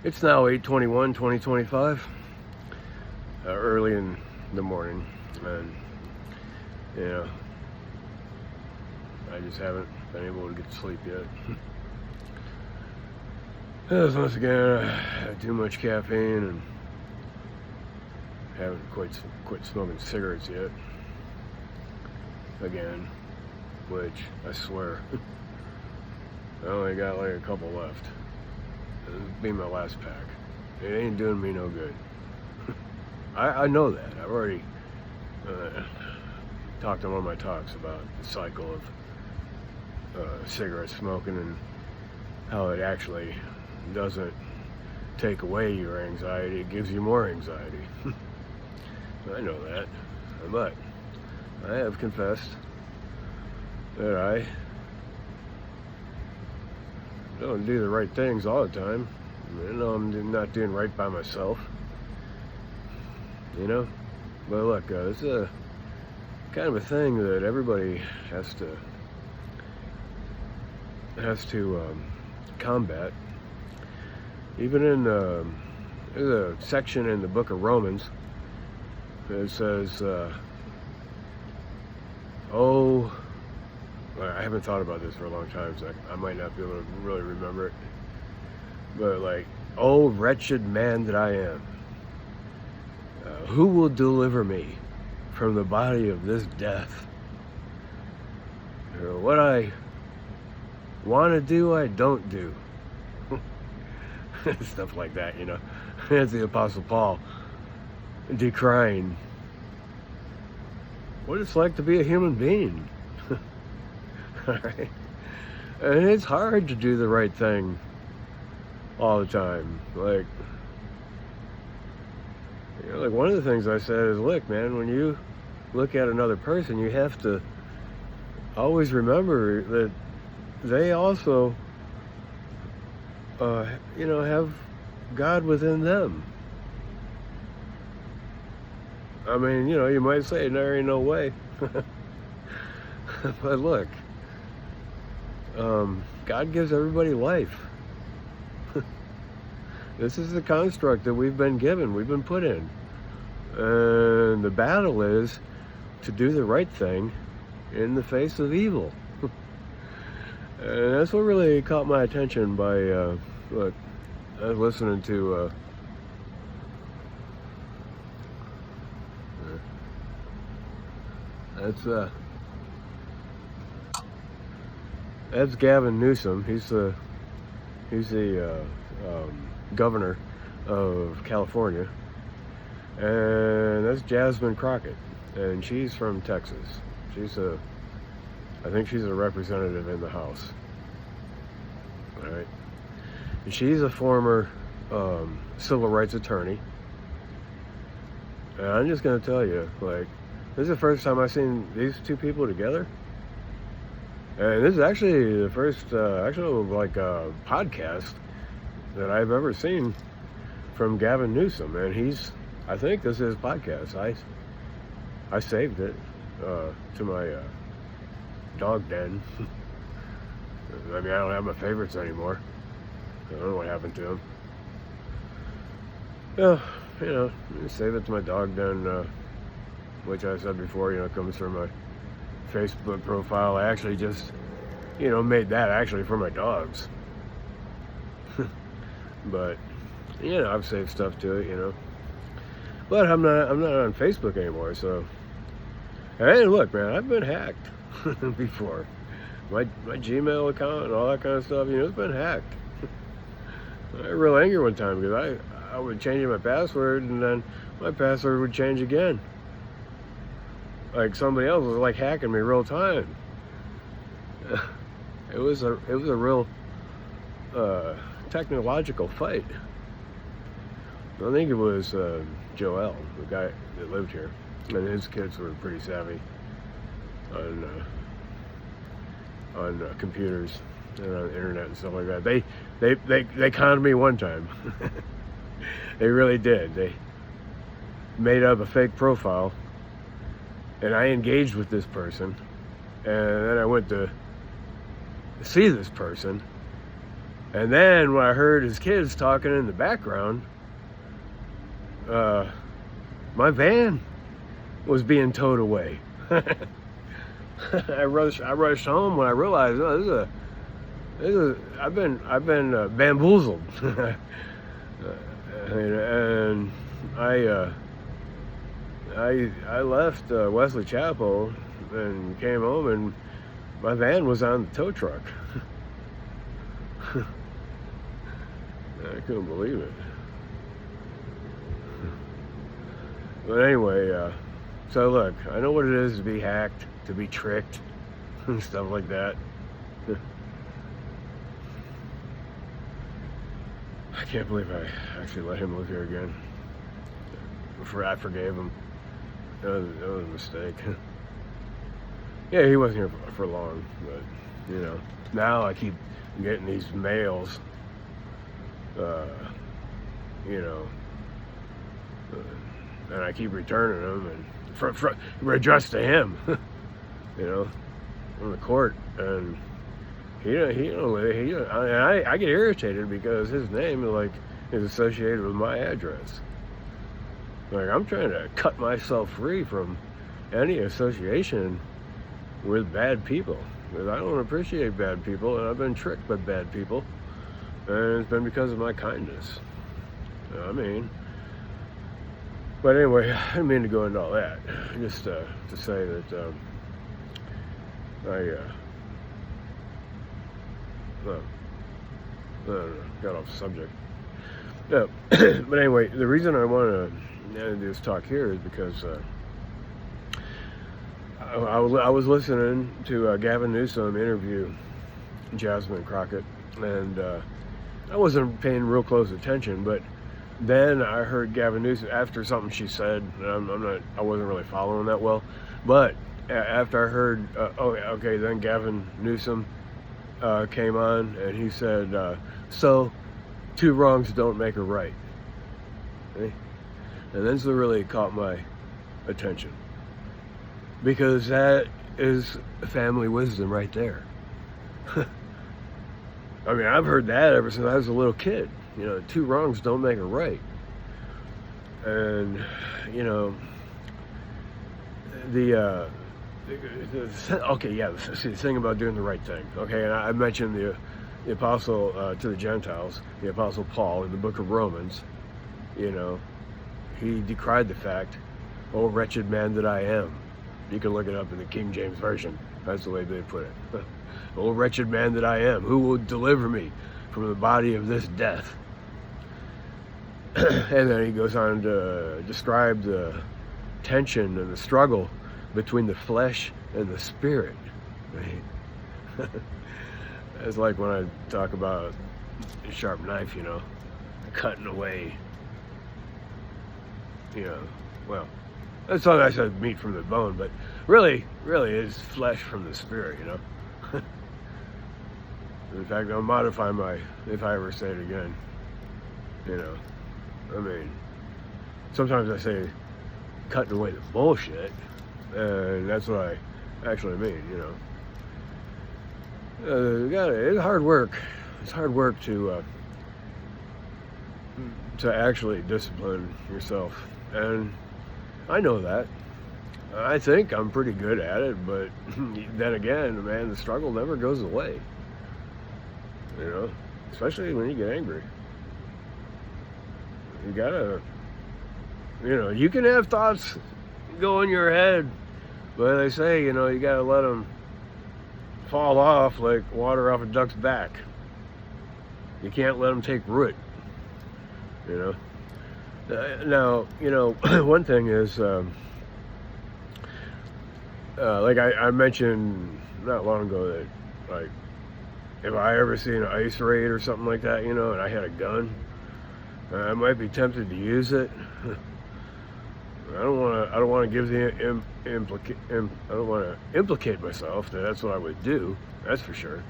It's now 8/21, 2025, early in the morning, and you know, I just haven't been able to get to sleep yet. Because once again, I had too much caffeine and haven't quit smoking cigarettes yet. Again, which I swear, I only got like a couple left. This will be my last pack. It ain't doing me no good. I know that. I've already talked on one of my talks about the cycle of cigarette smoking and how it actually doesn't take away your anxiety, it gives you more anxiety. I know that, but I have confessed that I don't do the right things all the time. I know I'm not doing right by myself, but look, it's a kind of a thing that everybody has to combat. Even in there's a section in the book of Romans that says, I haven't thought about this for a long time, so I might not be able to really remember it. But like, oh, wretched man that I am, who will deliver me from the body of this death? What I want to do, I don't do. Stuff like that, That's the Apostle Paul decrying what it's like to be a human being. All right? And it's hard to do the right thing all the time. Like one of the things I said is, look, man, when you look at another person, you have to always remember that they also have God within them. I mean, you might say there ain't no way. But look, God gives everybody life. This is the construct that we've been given, we've been put in. And the battle is to do the right thing in the face of evil. And that's what really caught my attention by, look, I was listening to, that's Gavin Newsom. He's the governor of California. And that's Jasmine Crockett. And she's from Texas. I think she's a representative in the House. All right. And she's a former civil rights attorney. And I'm just going to tell you, like, this is the first time I've seen these two people together. And this is actually the first podcast that I've ever seen from Gavin Newsom. And I think this is his podcast. I saved it to my dog den. I mean, I don't have my favorites anymore. I don't know what happened to them. Save it to my dog den, which I said before, comes from my Facebook profile. I actually just, made that actually for my dogs. But, I've saved stuff to it, But I'm not on Facebook anymore, so. Hey, look, man, I've been hacked before. My Gmail account and all that kind of stuff, it's been hacked. I got real angry one time because I would change my password and then my password would change again. Like somebody else was like hacking me real time. It was a real technological fight. I think it was Joel, the guy that lived here, and his kids were pretty savvy on computers and on the internet and stuff like that. They conned me one time. They really did. They made up a fake profile, and I engaged with this person, and then I went to see this person, And then when I heard his kids talking in the background, my van was being towed away. I rushed home when I realized, oh, I've been bamboozled. And I left Wesley Chapel and came home, and my van was on the tow truck. I couldn't believe it. But anyway, so look, I know what it is to be hacked, to be tricked, and stuff like that. I can't believe I actually let him live here again. I forgave him. That was a mistake. Yeah, he wasn't here for long, but now I keep getting these mails. And I keep returning them, and we're addressed to him, from the court, and I get irritated because his name is associated with my address. Like, I'm trying to cut myself free from any association with bad people, because I don't appreciate bad people, and I've been tricked by bad people, and it's been because of my kindness. But anyway, I didn't mean to go into all that. Just to say that I got off the subject. Yeah. But anyway, the reason I want to do this talk here is because I was listening to Gavin Newsom interview Jasmine Crockett, and I wasn't paying real close attention, but then I heard Gavin Newsom after something she said. I wasn't really following that well, but after I heard, then Gavin Newsom came on, and he said, "So, two wrongs don't make a right." Okay? And that's what really caught my attention, because that is family wisdom right there. I mean, I've heard that ever since I was a little kid. Two wrongs don't make a right. And, the thing about doing the right thing. Okay, and I mentioned the apostle to the Gentiles, the apostle Paul in the book of Romans. He decried the fact, "Oh, wretched man that I am." You can look it up in the King James Version. That's the way they put it. "Oh, wretched man that I am, who will deliver me from the body of this death?" And then he goes on to describe the tension and the struggle between the flesh and the spirit. Right? It's like when I talk about a sharp knife, cutting away. Well, that's something I said, meat from the bone, but really it's flesh from the spirit, In fact, I'll modify if I ever say it again. Sometimes I say cutting away the bullshit, and that's what I actually mean, It's hard work. It's hard work to actually discipline yourself, and I know that. I think I'm pretty good at it, but then again, man, the struggle never goes away. Especially when you get angry. You gotta, you can have thoughts go in your head, but they say, you gotta let them fall off like water off a duck's back. You can't let them take root, Now, one thing is, like I mentioned not long ago that, like, if I ever see an ICE raid or something like that, and I had a gun, I might be tempted to use it. I don't want to give I don't want to implicate myself that that's what I would do. That's for sure.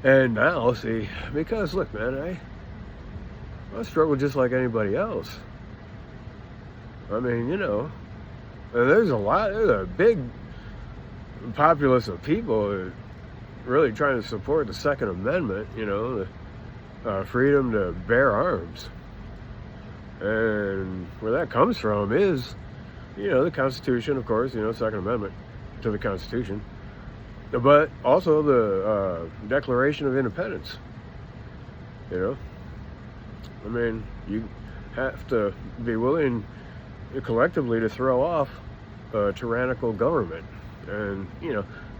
And now, see, because look, man, I struggle just like anybody else. And there's a big populace of people really trying to support the Second Amendment, freedom to bear arms. And where that comes from is, the Constitution, of course, Second Amendment to the Constitution, but also the Declaration of Independence. I mean, you have to be willing collectively to throw off a tyrannical government. And,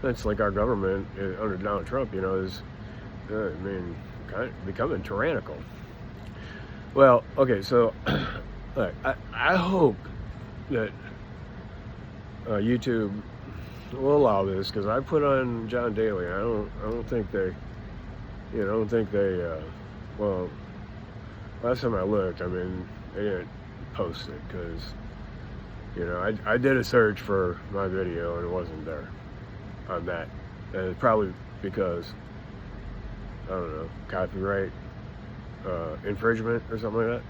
that's like our government under Donald Trump, is, kind of becoming tyrannical. Well, okay, so I hope that YouTube will allow this, because I put on John Daly. I don't think they, well, last time I looked, I mean, they didn't post it, because, I did a search for my video and it wasn't there on that. And it's probably because, I don't know, copyright infringement or something like that.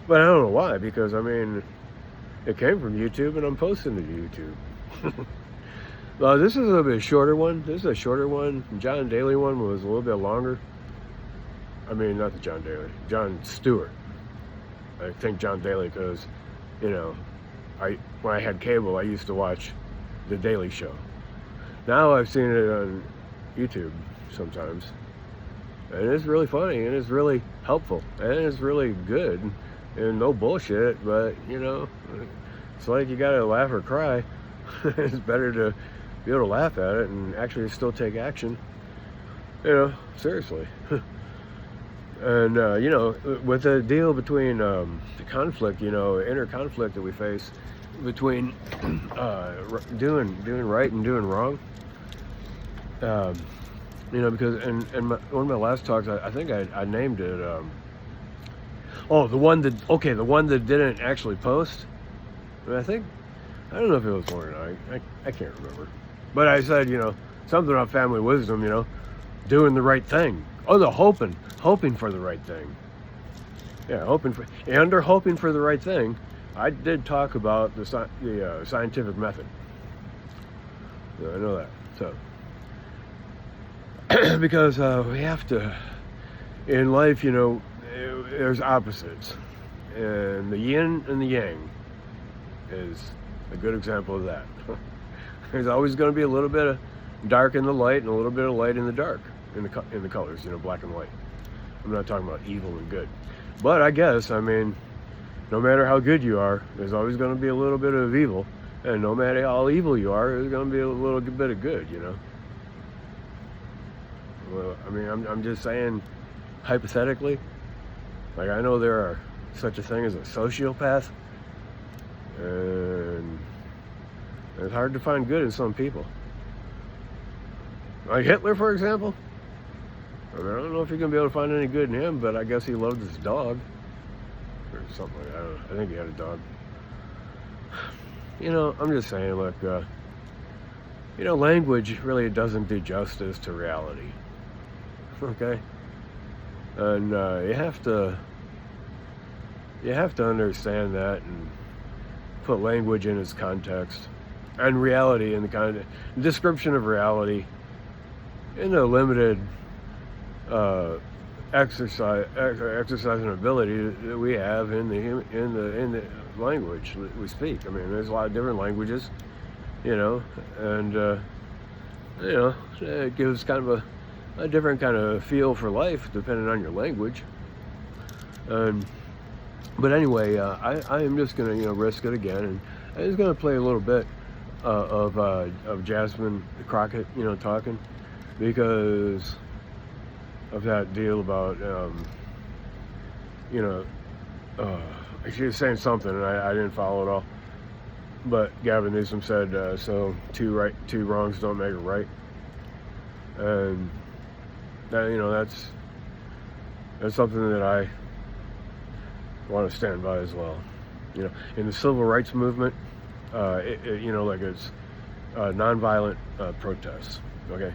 But I don't know why, because I mean, it came from YouTube and I'm posting to YouTube. Well, this is a little bit shorter one. This is a shorter one. John Daly one was a little bit longer. I mean, not the John Daly, Jon Stewart. I think John Daly because, when I had cable, I used to watch The Daily Show. Now I've seen it on YouTube sometimes. And it's really funny, and it's really helpful, and it's really good, and no bullshit, but, it's like you gotta laugh or cry. It's better to be able to laugh at it and actually still take action, seriously. And, with the deal between the conflict, inner conflict that we face between doing right and doing wrong, because in one of my last talks, I think I named it, the one that didn't actually post. I mean, I don't know if it was one or not, I can't remember. But I said, something about family wisdom, doing the right thing. Oh, the hoping for the right thing. Yeah, hoping for the right thing, I did talk about the scientific method. Yeah, I know that, so. Because we have to, in life, there's opposites, and the yin and the yang is a good example of that. There's always going to be a little bit of dark in the light and a little bit of light in the dark in the colors, black and white. I'm not talking about evil and good, but I guess, I mean, no matter how good you are, there's always going to be a little bit of evil, and no matter how evil you are, there's going to be a little bit of good, Well, I mean, I'm just saying, hypothetically, like, I know there are such a thing as a sociopath, and it's hard to find good in some people. Like Hitler, for example. I mean, I don't know if you're going to be able to find any good in him, but I guess he loved his dog, or something like that. I don't know. I think he had a dog. I'm just saying, look, language really doesn't do justice to reality. Okay, and you have to understand that and put language in its context, and reality in the kind of description of reality in a limited exercising ability that we have in the language that we speak. I mean, there's a lot of different languages, and it gives kind of a different kind of feel for life depending on your language. But anyway, I am just going to risk it again, and I'm just going to play a little bit of Jasmine Crockett, talking, because of that deal about she was saying something and I didn't follow it all, but Gavin Newsom said so two wrongs don't make it right, and that, that's something that I want to stand by as well. In the civil rights movement, like it's nonviolent protests. Okay,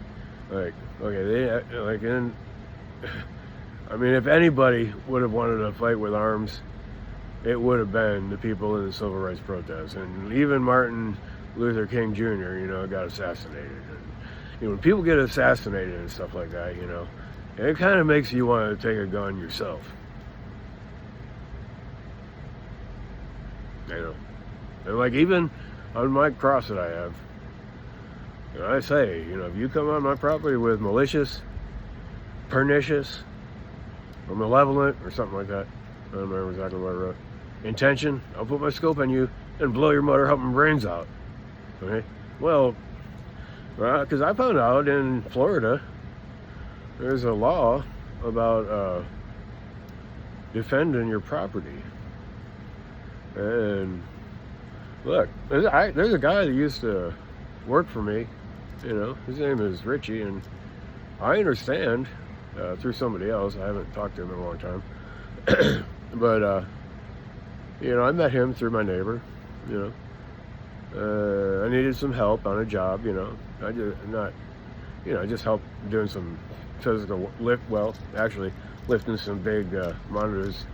I mean, if anybody would have wanted to fight with arms, it would have been the people in the civil rights protests, and even Martin Luther King Jr. Got assassinated. And, when people get assassinated and stuff like that, And it kind of makes you want to take a gun yourself. You know, and like even on my cross that I have, you know, I say, you know, if you come on my property with malicious, pernicious, or malevolent, or something like that, I don't remember exactly what I wrote, intention, I'll put my scope on you and blow your mother humping brains out. Okay? Well, because I found out in Florida, there's a law about defending your property. And look, there's a guy that used to work for me, you know, his name is Richie, and I understand through somebody else, I haven't talked to him in a long time, but, you know, I met him through my neighbor, you know, I needed some help on a job, you know, I just helped doing some physical actually lifting some big monitors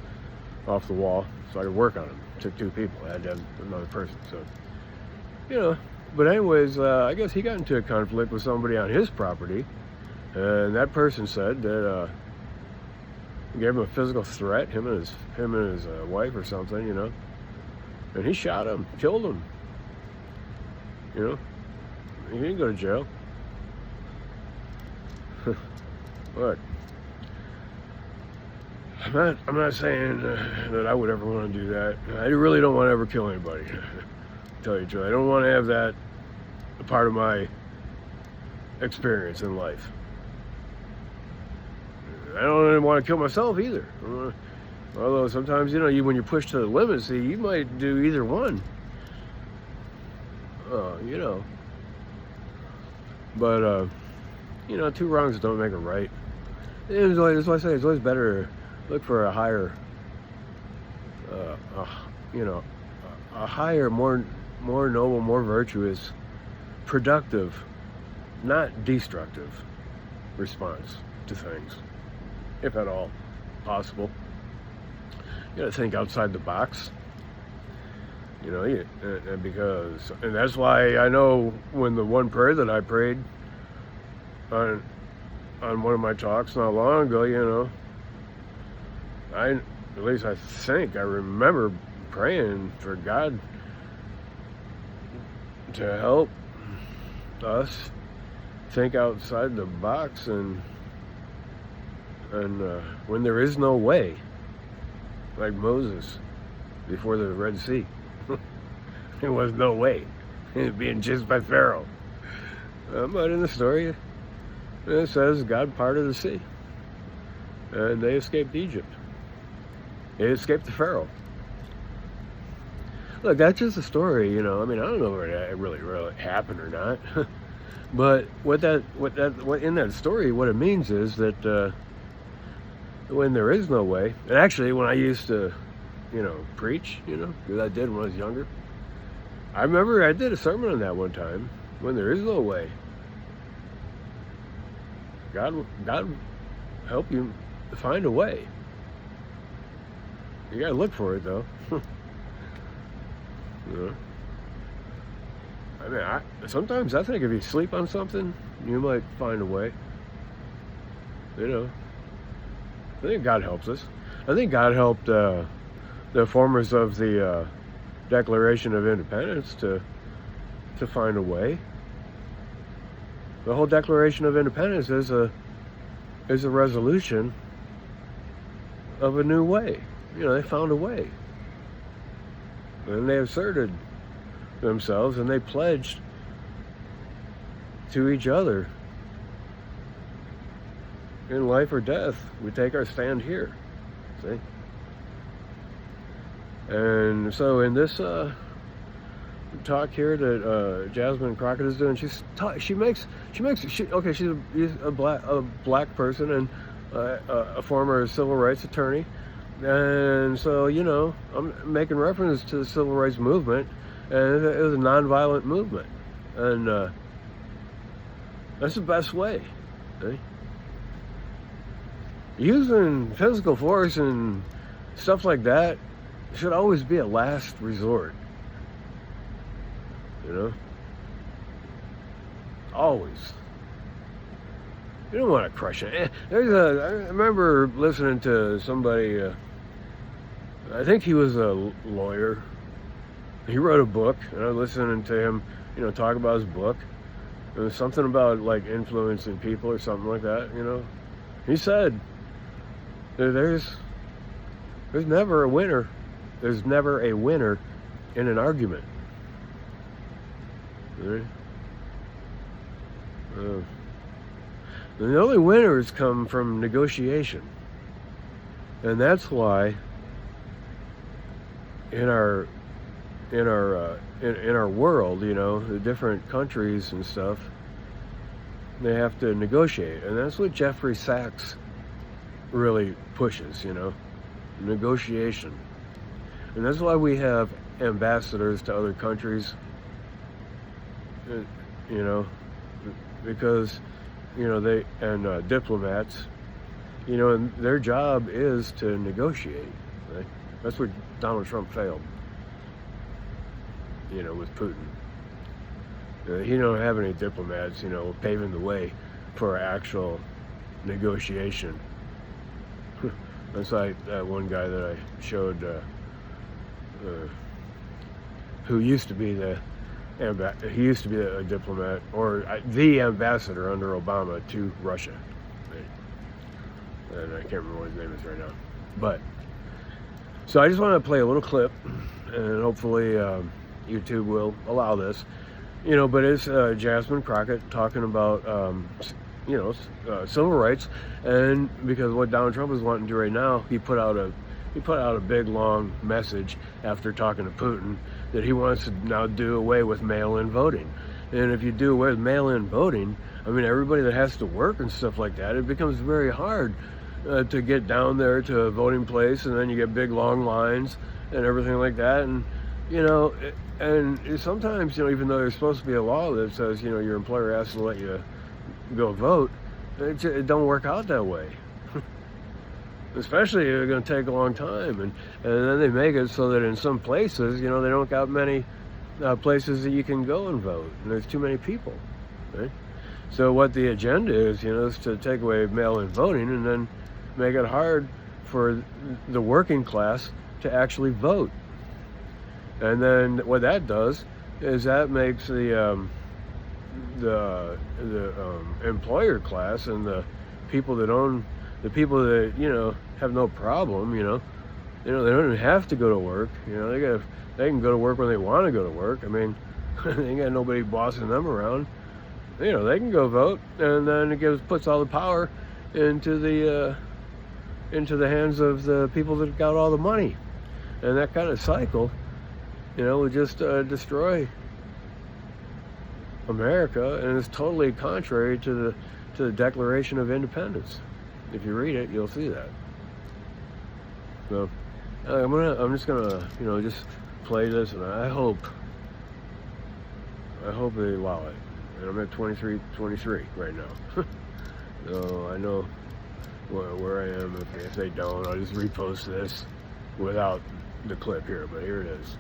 off the wall so I could work on them. It took 2 people. I had to have another person. So, you know, but anyways, I guess he got into a conflict with somebody on his property, and that person said that gave him a physical threat, him and his wife or something, you know, and he shot him, killed him. You know, he didn't go to jail. Look, I'm not saying that I would ever want to do that. I really don't want to ever kill anybody. Tell you the truth, I don't want to have that a part of my experience in life. I don't even want to kill myself either. Although sometimes, you know, when you're pushed to the limit, see, you might do either one. You know. But, you know, 2 wrongs don't make a right. That's why I say it's always better to look for a higher, you know, a higher, more noble, more virtuous, productive, not destructive response to things, if at all possible. You gotta think outside the box. You know, and that's why I know when the one prayer that I prayed on one of my talks not long ago, you know, at least I think I remember praying for God to help us think outside the box and when there is no way, like Moses before the Red Sea. There was no way. He was being chased by Pharaoh. But in the story, it says God parted the sea. And they escaped Egypt. They escaped the Pharaoh. Look, that's just a story, you know. I mean, I don't know whether it really happened or not. But what in that story, what it means is that when there is no way, and actually when I used to, you know, preach, you know, because I did when I was younger, I remember I did a sermon on that one time. When there is no way, God help you find a way. You gotta look for it though. You know? I mean, sometimes I think if you sleep on something, you might find a way. You know, I think God helps us. I think God helped the formers of the Declaration of Independence to find a way. The whole Declaration of Independence is a resolution of a new way. You know, they found a way. And they asserted themselves and they pledged to each other, in life or death, we take our stand here. See? And so in this talk here that Jasmine Crockett is doing, she's a black person and a former civil rights attorney, and so, you know, I'm making reference to the civil rights movement, and it was a nonviolent movement, and that's the best way. See? Using physical force and stuff like that should always be a last resort. You know? Always. You don't want to crush it. I remember listening to somebody, I think he was a lawyer. He wrote a book, and I was listening to him, talk about his book. It was something about like influencing people or something like that, He said there's never a winner. There's never a winner in an argument. Right? The only winners come from negotiation, and that's why in our world, the different countries and stuff, they have to negotiate, and that's what Jeffrey Sachs really pushes, negotiation, and that's why we have ambassadors to other countries, because they and diplomats, and their job is to negotiate. Right? That's where Donald Trump failed. With Putin. He don't have any diplomats, paving the way for actual negotiation. That's like that one guy that I showed, who used to be he used to be a diplomat, or the ambassador under Obama to Russia. Right? And I can't remember what his name is right now. But, so I just want to play a little clip, and hopefully YouTube will allow this, but it's Jasmine Crockett talking about, civil rights, and because what Donald Trump is wanting to do right now, he put out a big long message after talking to Putin that he wants to now do away with mail-in voting. And if you do away with mail-in voting, I mean, everybody that has to work and stuff like that, it becomes very hard to get down there to a voting place, and then you get big long lines and everything like that, and and sometimes, even though there's supposed to be a law that says, your employer has to let you go vote, it don't work out that way. Especially if it's going to take a long time. And then they make it so that in some places, they don't got many places that you can go and vote. And there's too many people, right? So what the agenda is, is to take away mail-in voting and then make it hard for the working class to actually vote. And then what that does is that makes the employer class and the people that have no problem, they don't even have to go to work. They can go to work when they want to go to work. I mean, they ain't got nobody bossing them around. They can go vote, and then it puts all the power into the hands of the people that got all the money, and that kind of cycle, would just destroy America, and it's totally contrary to the Declaration of Independence. If you read it, you'll see that. So I'm just gonna just play this, and I hope they allow it. And I'm at 23 right now. So I know where I am. If they don't, I'll just repost this without the clip here. But here it is.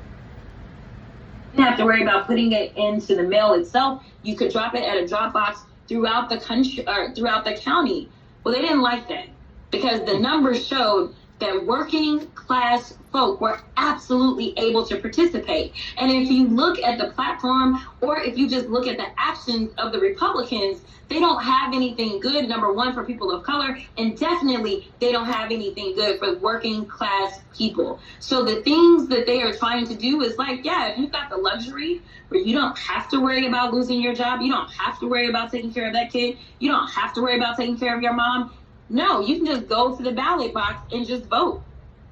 You don't have to worry about putting it into the mail itself. You could drop it at a drop box throughout the country or throughout the county. Well, they didn't like that because the numbers showed that working class folk were absolutely able to participate. And if you look at the platform, or if you just look at the actions of the Republicans, they don't have anything good, number one, for people of color, and definitely they don't have anything good for working class people. So the things that they are trying to do is like, yeah, if you've got the luxury where you don't have to worry about losing your job, you don't have to worry about taking care of that kid, you don't have to worry about taking care of your mom. No, you can just go to the ballot box and just vote.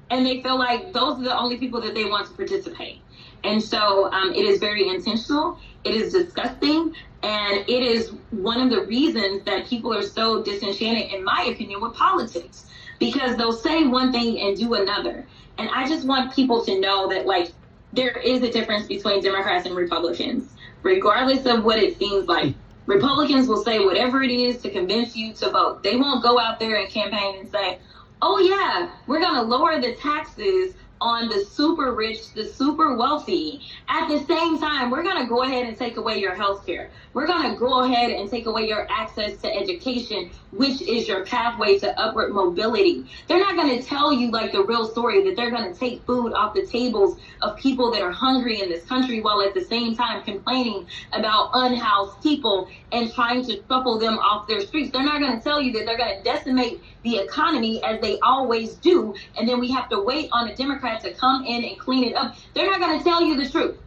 And they feel like those are the only people that they want to participate. And so it is very intentional. It is disgusting. And it is one of the reasons that people are so disenchanted, in my opinion, with politics, because they'll say one thing and do another. And I just want people to know that, like, there is a difference between Democrats and Republicans, regardless of what it seems like. Republicans will say whatever it is to convince you to vote. They won't go out there and campaign and say, oh yeah, we're going to lower the taxes on the super rich, the super wealthy. At the same time, we're going to go ahead and take away your health care. We're going to go ahead and take away your access to education, which is your pathway to upward mobility. They're not going to tell you like the real story, that they're going to take food off the tables of people that are hungry in this country, while at the same time complaining about unhoused people and trying to shuffle them off their streets. They're not going to tell you that they're going to decimate the economy as they always do, and then we have to wait on a Democrat to come in and clean it up. They're not going to tell you the truth,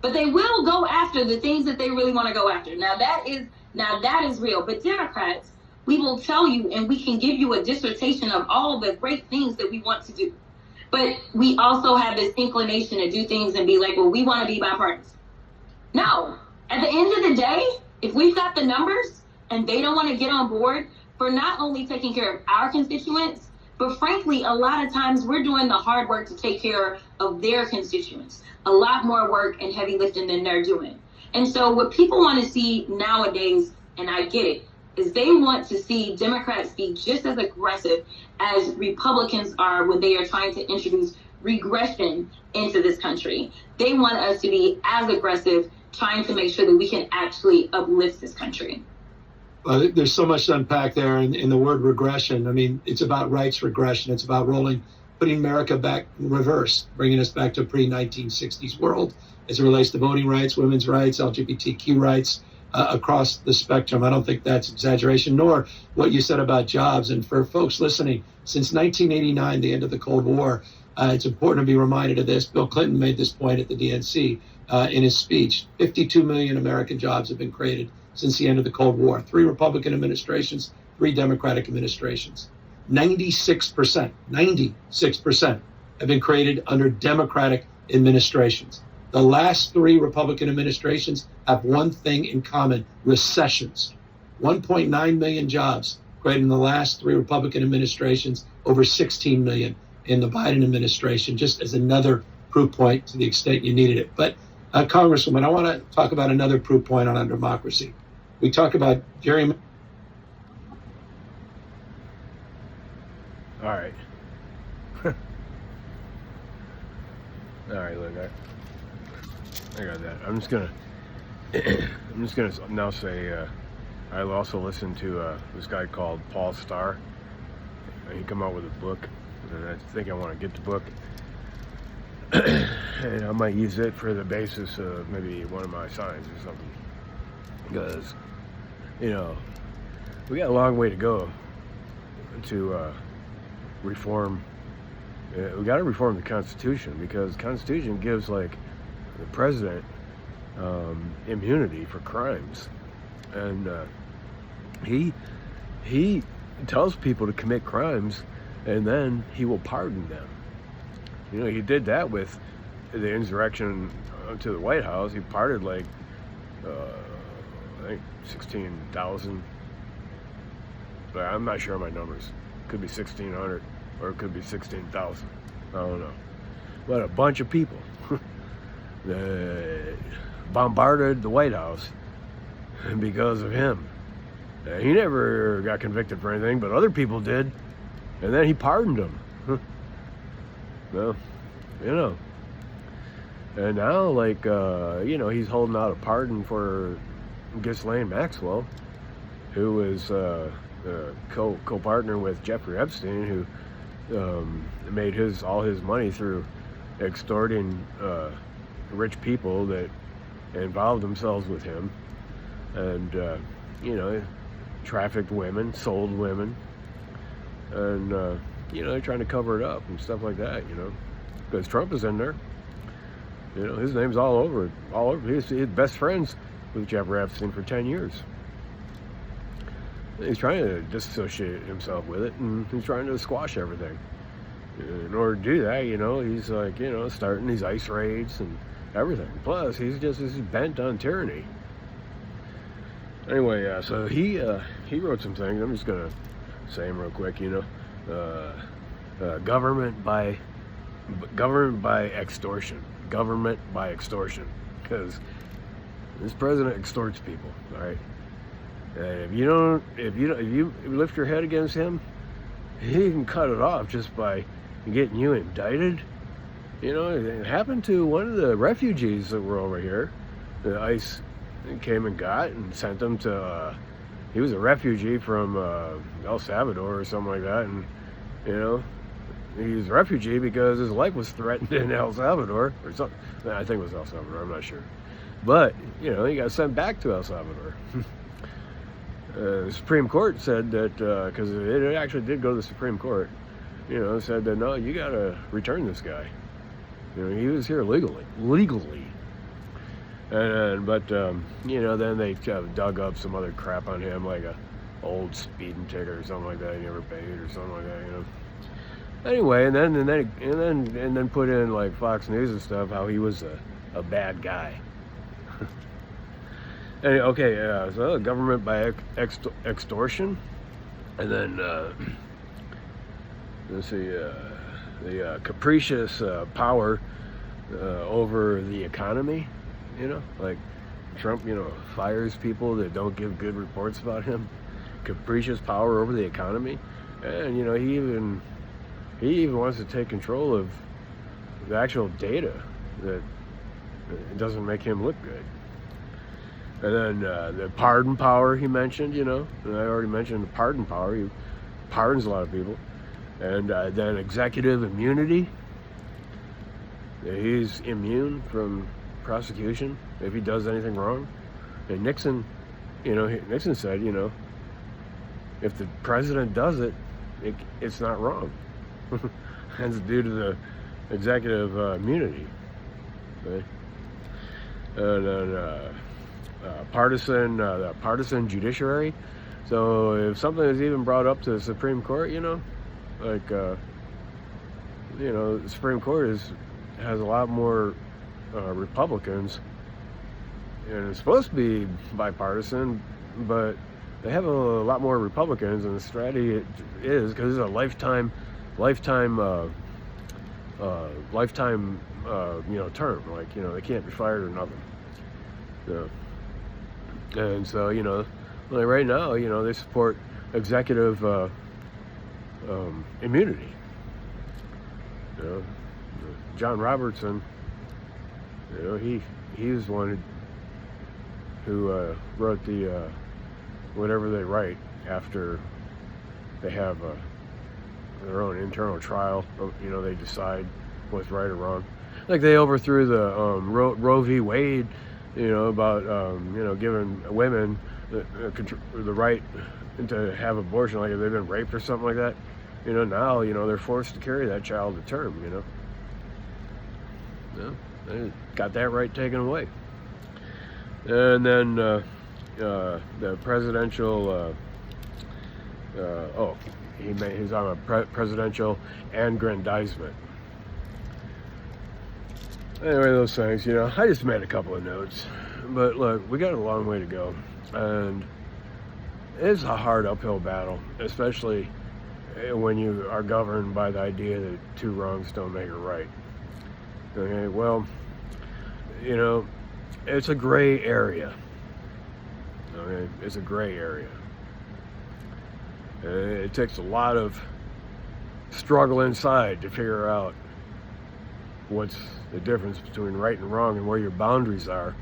but they will go after the things that they really want to go after. Now that is real. But Democrats, we will tell you, and we can give you a dissertation of all the great things that we want to do. But we also have this inclination to do things and be like, well, we want to be bipartisan. No, at the end of the day, if we've got the numbers and they don't want to get on board for not only taking care of our constituents, but frankly, a lot of times we're doing the hard work to take care of their constituents. A lot more work and heavy lifting than they're doing. And so what people want to see nowadays, and I get it, is they want to see Democrats be just as aggressive as Republicans are when they are trying to introduce regression into this country. They want us to be as aggressive, trying to make sure that we can actually uplift this country. There's so much to unpack there in the word regression. I mean, it's about rights regression. It's about putting America back in reverse, bringing us back to a pre-1960s world as it relates to voting rights, women's rights, LGBTQ rights across the spectrum. I don't think that's exaggeration, nor what you said about jobs. And for folks listening, since 1989, the end of the Cold War, it's important to be reminded of this. Bill Clinton made this point at the DNC in his speech. 52 million American jobs have been created since the end of the Cold War. 3 Republican administrations, 3 Democratic administrations. 96% have been created under Democratic administrations. The last 3 Republican administrations have one thing in common: recessions. 1.9 million jobs created in the last 3 Republican administrations, over 16 million in the Biden administration, just as another proof point to the extent you needed it. But Congresswoman, I want to talk about another proof point on our democracy. We talk about Jerry. All right. All right, look, I got that. I'm just gonna now say I also listened to this guy called Paul Starr. He come out with a book, and I think I want to get the book, and I might use it for the basis of maybe one of my signs or something, because we got a long way to go to reform. We got to reform the Constitution, because the Constitution gives like the president immunity for crimes, and he tells people to commit crimes, and then he will pardon them. He did that with the insurrection to the White House. He pardoned like I think 16,000, but I'm not sure of my numbers. Could be 1,600 or it could be 16,000. I don't know. But a bunch of people bombarded the White House because of him. He never got convicted for anything, but other people did, and then he pardoned them. Well, and now, like, he's holding out a pardon for Ghislaine Maxwell, who was co-partner with Jeffrey Epstein, who made all his money through extorting rich people that involved themselves with him, and trafficked women, sold women, and they're trying to cover it up and stuff like that, because Trump is in there. His name's all over. He's best friends with Jeffrey Epstein for 10 years. He's trying to disassociate himself with it, and he's trying to squash everything. In order to do that, he's like, starting these ICE raids and everything. Plus, he's bent on tyranny. Anyway, so he wrote some things. I'm just gonna say them real quick. Government by extortion. Government by extortion, because this president extorts people. All right. If you lift your head against him, he can cut it off just by getting you indicted You know, it happened to one of the refugees that were over here. The ICE came and got and sent him to, he was a refugee from El Salvador or something like that. And, you know, he was a refugee because his life was threatened in El Salvador or something. I think it was El Salvador, I'm not sure. But, you know, he got sent back to El Salvador. The Supreme Court said that, because it actually did go to the Supreme Court, you know, said that, no, you got to return this guy. You know, he was here legally. But you know, then they dug up some other crap on him, like a old speeding ticket or something like that he never paid or something like that, you know. Anyway, and then put in like Fox News and stuff how he was a bad guy. Anyway, okay, so government by extortion, and then let's see, the capricious power over the economy. You know, like Trump, you know, fires people that don't give good reports about him. Capricious power over the economy, and you know, he even wants to take control of the actual data that it doesn't make him look good. And then the pardon power he mentioned, you know, and I already mentioned the pardon power. He pardons a lot of people. And then executive immunity. He's immune from prosecution if he does anything wrong. And Nixon, you know, Nixon said, you know, if the president does it, it's not wrong. That's due to the executive immunity. Okay? And then partisan judiciary. So if something is even brought up to the Supreme Court, you know, like you know, the Supreme Court has a lot more Republicans, and it's supposed to be bipartisan, but they have a lot more Republicans, and the strategy is because it's a lifetime you know, term. Like, you know, they can't be fired or nothing. So, and so, you know, like right now, you know, they support executive immunity. You know, John Robertson, you know, he's one who wrote the whatever they write after they have their own internal trial. You know, they decide what's right or wrong. Like they overthrew the Roe v. Wade, you know, about you know, giving women the right to have abortion, like if they've been raped or something like that. You know, now, you know, they're forced to carry that child to term, you know. Yeah, they got that right taken away. And then the presidential, he's on a presidential aggrandizement. Anyway, those things, you know, I just made a couple of notes. But look, we got a long way to go. And it's a hard uphill battle, especially when you are governed by the idea that two wrongs don't make a right. Okay, well, you know, it's a gray area. Okay, it's a gray area. It takes a lot of struggle inside to figure out what's the difference between right and wrong and where your boundaries are.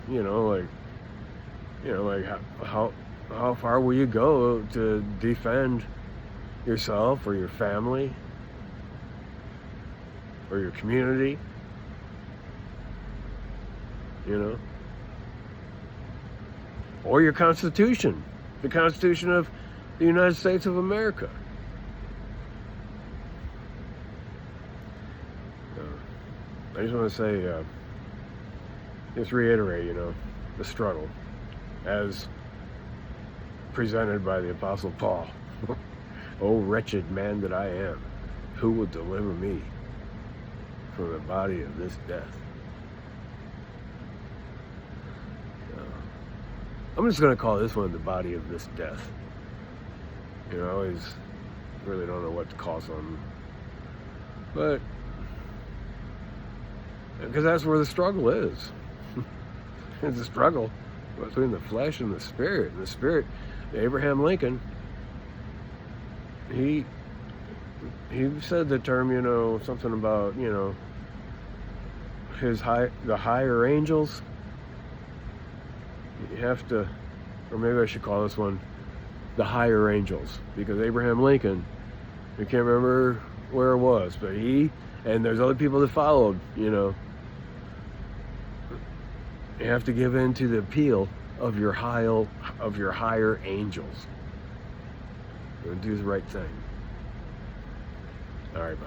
You know, like how far will you go to defend yourself or your family or your community? You know, or your Constitution, the Constitution of the United States of America. I just want to say, just reiterate, you know, the struggle as presented by the Apostle Paul. Oh, wretched man that I am, who will deliver me from the body of this death? I'm just going to call this one the body of this death. You know, I always really don't know what to call something. But, because that's where the struggle is. It's a struggle between the flesh and the spirit. And the spirit, Abraham Lincoln, he he said the term, something about, the higher angels. You have to, or maybe I should call this one the higher angels, because Abraham Lincoln, I can't remember where it was, but he, and there's other people that followed, you have to give in to the appeal of your higher angels. And do the right thing. All right, bye.